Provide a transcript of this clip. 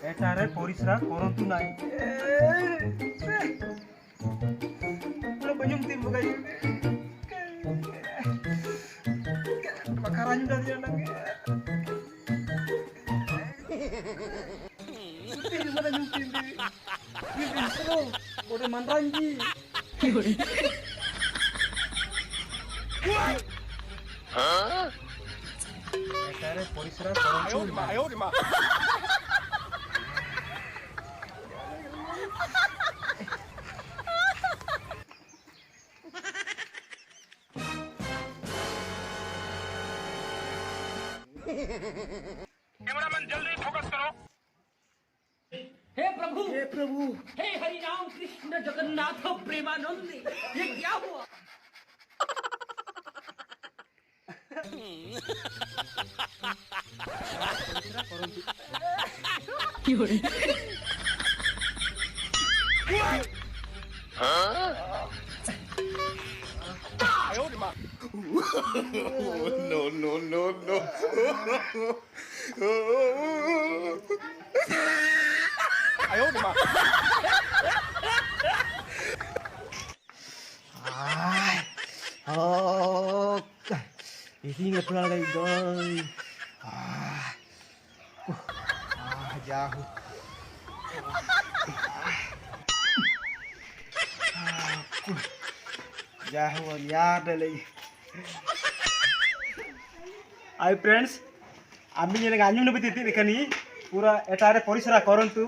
एटारे परिश्रा करंतु नाही पुरा बanyum tim bukai bakaran dari anak tim mana nyumpin di seru udah manranji एटारे परिश्रा करंतु ayo di mah कैमरामैन जल्दी focus करो। हे प्रभु हे हरि राम कृष्ण जगन्नाथ प्रेमानंद ये क्या हुआ ayo di mah no. ayo di mah ini nggak pernah lagi guys jauh jauh ya ada lagi Hi friends, आम्ही जे गांजून B तिथे पूरा एटारे परिसरा करंतु